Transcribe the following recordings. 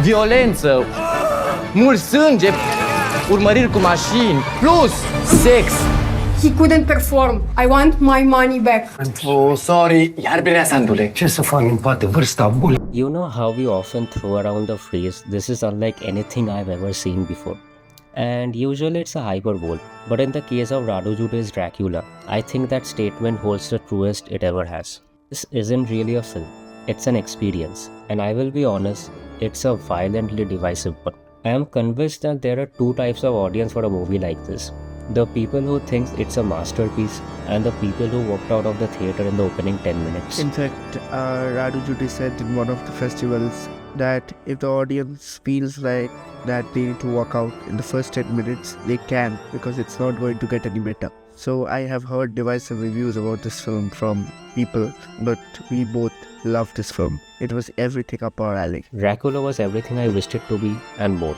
violență, mult sânge, urmăriri cu mașini, plus sex. He couldn't perform. I want my money back. Oh, sorry. Iar bine, Sandule. Ce să fac în poate vârsta bună? You know how we often throw around the phrase, "This is unlike anything I've ever seen before." And usually it's a hyperbole. But in the case of Radu Jude's Dracula, I think that statement holds the truest it ever has. This isn't really a film. It's an experience. And I will be honest, it's a violently divisive one. I am convinced that there are two types of audience for a movie like this. The people who think it's a masterpiece and the people who walked out of the theater in the opening 10 minutes. In fact, Radu Jude said in one of the festivals that if the audience feels like that they need to walk out in the first 10 minutes, they can, because it's not going to get any better. So I have heard divisive reviews about this film from people, but we both loved this film. It was everything up our alley. Dracula was everything I wished it to be and more.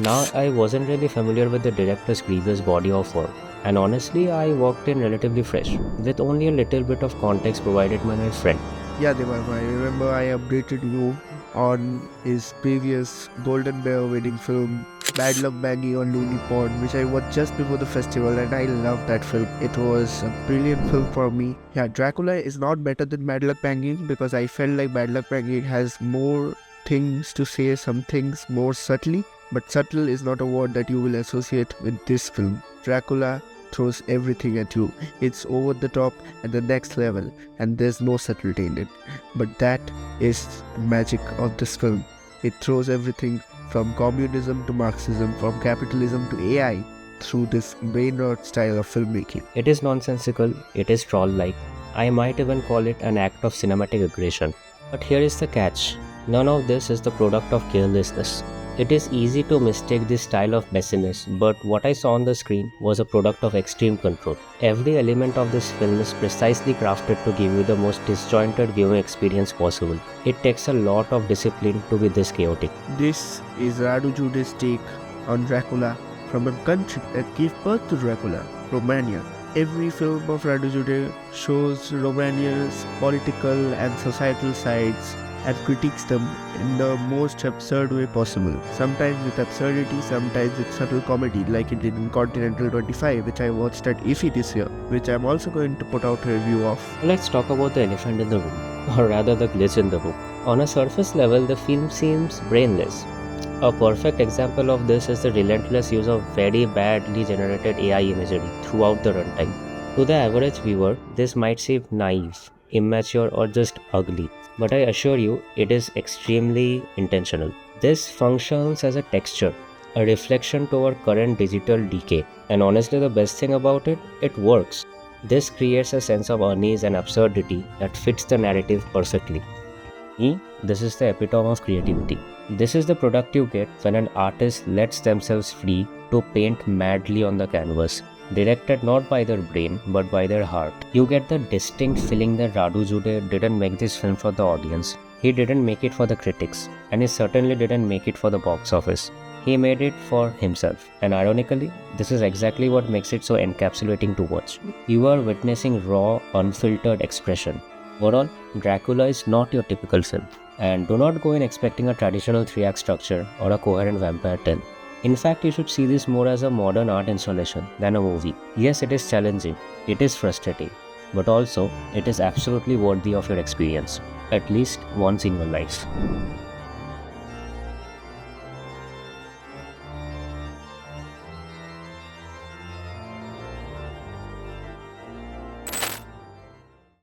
Now, I wasn't really familiar with the director's previous body of work, and honestly, I walked in relatively fresh, with only a little bit of context provided by my friend. Yeah, Devama, I remember I updated you on his previous Golden Bear winning film, Bad Luck Maggie on Looney Pond, which I watched just before the festival, and I loved that film. It was a brilliant film for me. Yeah, Dracula is not better than Bad Luck Maggie because I felt like Bad Luck Maggie has more things to say, some things more subtly. But subtle is not a word that you will associate with this film. Dracula throws everything at you. It's over the top at the next level and there's no subtlety in it. But that is the magic of this film. It throws everything from communism to Marxism, from capitalism to AI through this brain rot style of filmmaking. It is nonsensical, it is troll-like. I might even call it an act of cinematic aggression. But here is the catch. None of this is the product of carelessness. It is easy to mistake this style of messiness, but what I saw on the screen was a product of extreme control. Every element of this film is precisely crafted to give you the most disjointed viewing experience possible. It takes a lot of discipline to be this chaotic. This is Radu Jude's take on Dracula from a country that gave birth to Dracula, Romania. Every film of Radu Jude shows Romania's political and societal sides and critiques them in the most absurd way possible. Sometimes with absurdity, sometimes with subtle comedy, like it did in Continental 25, which I watched at IFI this year, which I'm also going to put out a review of. Let's talk about the elephant in the room, or rather the glitch in the room. On a surface level, the film seems brainless. A perfect example of this is the relentless use of very badly generated AI imagery throughout the runtime. To the average viewer, this might seem naive, immature, or just ugly. But I assure you, it is extremely intentional. This functions as a texture, a reflection to our current digital decay. And honestly, the best thing about it, it works. This creates a sense of unease and absurdity that fits the narrative perfectly. This is the epitome of creativity. This is the product you get when an artist lets themselves free to paint madly on the canvas. Directed not by their brain, but by their heart. You get the distinct feeling that Radu Jude didn't make this film for the audience. He didn't make it for the critics, and he certainly didn't make it for the box office. He made it for himself. And ironically, this is exactly what makes it so encapsulating to watch. You are witnessing raw, unfiltered expression. Overall, Dracula is not your typical film. And do not go in expecting a traditional 3-act structure or a coherent vampire tale. In fact, you should see this more as a modern art installation than a movie. Yes, it is challenging, it is frustrating, but also it is absolutely worthy of your experience, at least once in your life.